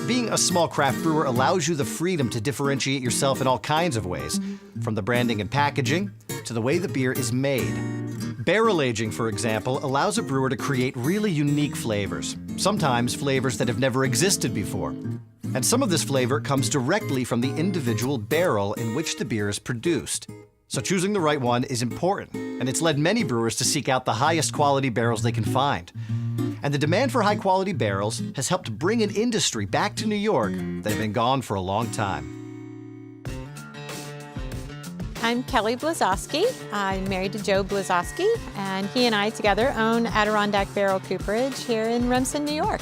Being a small craft brewer allows you the freedom to differentiate yourself in all kinds of ways, from the branding and packaging to the way the beer is made. Barrel aging, for example, allows a brewer to create really unique flavors, sometimes flavors that have never existed before. And some of this flavor comes directly from the individual barrel in which the beer is produced. So choosing the right one is important, and it's led many brewers to seek out the highest quality barrels they can find. And the demand for high-quality barrels has helped bring an industry back to New York that had been gone for a long time. I'm Kelly Blazowski. I'm married to Joe Blazowski, and he and I together own Adirondack Barrel Cooperage here in Remsen, New York.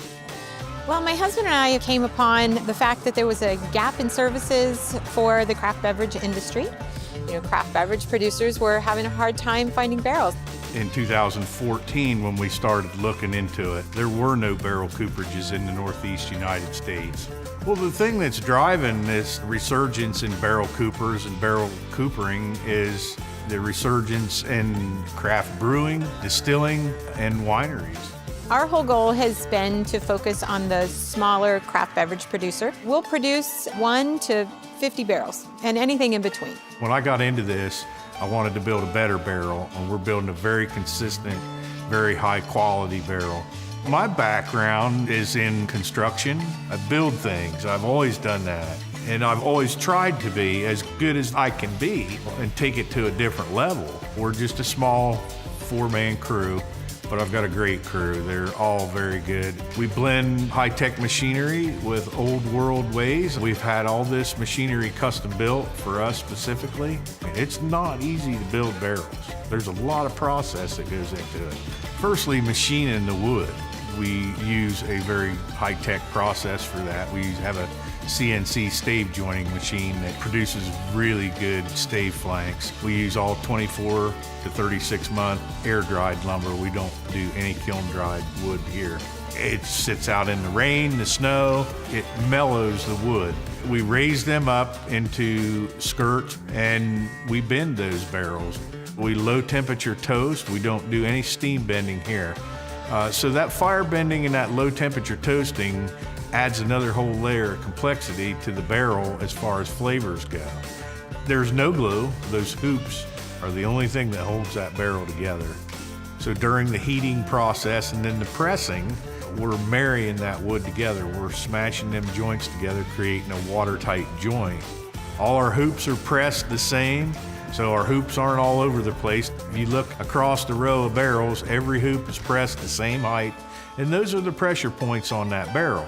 Well, my husband and I came upon the fact that there was a gap in services for the craft beverage industry. Craft beverage producers were having a hard time finding barrels. In 2014, when we started looking into it, there were no barrel cooperages in the Northeast United States. Well, the thing that's driving this resurgence in barrel coopers and barrel coopering is the resurgence in craft brewing, distilling, and wineries. Our whole goal has been to focus on the smaller craft beverage producer. We'll produce 1 to 50 barrels and anything in between. When I got into this, I wanted to build a better barrel, and we're building a very consistent, very high quality barrel. My background is in construction. I build things. I've always done that. And I've always tried to be as good as I can be and take it to a different level. We're just a small 4-man crew, but I've got a great crew. They're all very good. We blend high-tech machinery with old world ways. We've had all this machinery custom built for us specifically. It's not easy to build barrels. There's a lot of process that goes into it. Firstly, machining the wood. We use a very high-tech process for that. We have a CNC stave joining machine that produces really good stave flanks. We use all 24 to 36 month air-dried lumber. We don't do any kiln-dried wood here. It sits out in the rain, the snow. It mellows the wood. We raise them up into skirts and we bend those barrels. We low temperature toast. We don't do any steam bending here. So that fire bending and that low temperature toasting adds another whole layer of complexity to the barrel as far as flavors go. There's no glue. Those hoops are the only thing that holds that barrel together. So during the heating process and then the pressing, we're marrying that wood together. We're smashing them joints together, creating a watertight joint. All our hoops are pressed the same, so our hoops aren't all over the place. If you look across the row of barrels, every hoop is pressed the same height, and those are the pressure points on that barrel.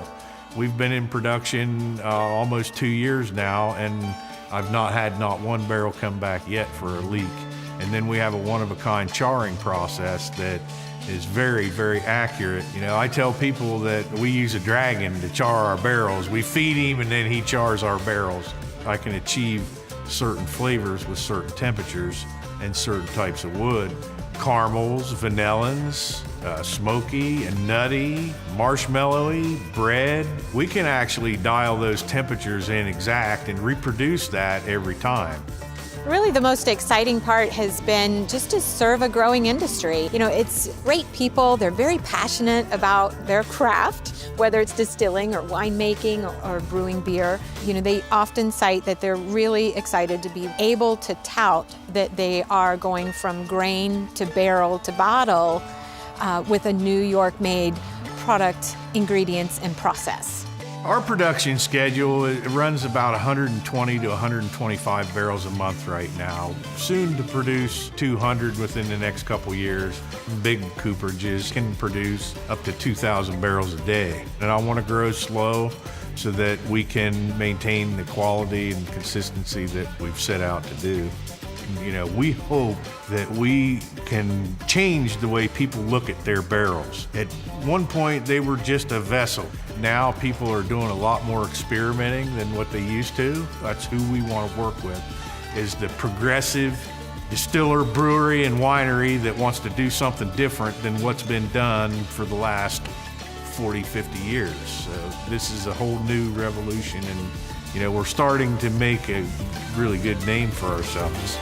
We've been in production almost 2 years now, and I've not had one barrel come back yet for a leak. And then we have a one-of-a-kind charring process that is very, very accurate. I tell people that we use a dragon to char our barrels. We feed him and then he chars our barrels. I can achieve certain flavors with certain temperatures and certain types of wood. Caramels, vanillins, smoky and nutty, marshmallowy, bread. We can actually dial those temperatures in exact and reproduce that every time. Really, the most exciting part has been just to serve a growing industry. It's great people. They're very passionate about their craft, whether it's distilling or winemaking or brewing beer. They often cite that they're really excited to be able to tout that they are going from grain to barrel to bottle with a New York-made product, ingredients, and process. Our production schedule, it runs about 120 to 125 barrels a month right now. Soon to produce 200 within the next couple years. Big cooperages can produce up to 2,000 barrels a day. And I want to grow slow so that we can maintain the quality and consistency that we've set out to do. We hope that we can change the way people look at their barrels. At one point, they were just a vessel. Now people are doing a lot more experimenting than what they used to. That's who we want to work with, is the progressive distiller, brewery, and winery that wants to do something different than what's been done for the last 40, 50 years. So this is a whole new revolution, and we're starting to make a really good name for ourselves.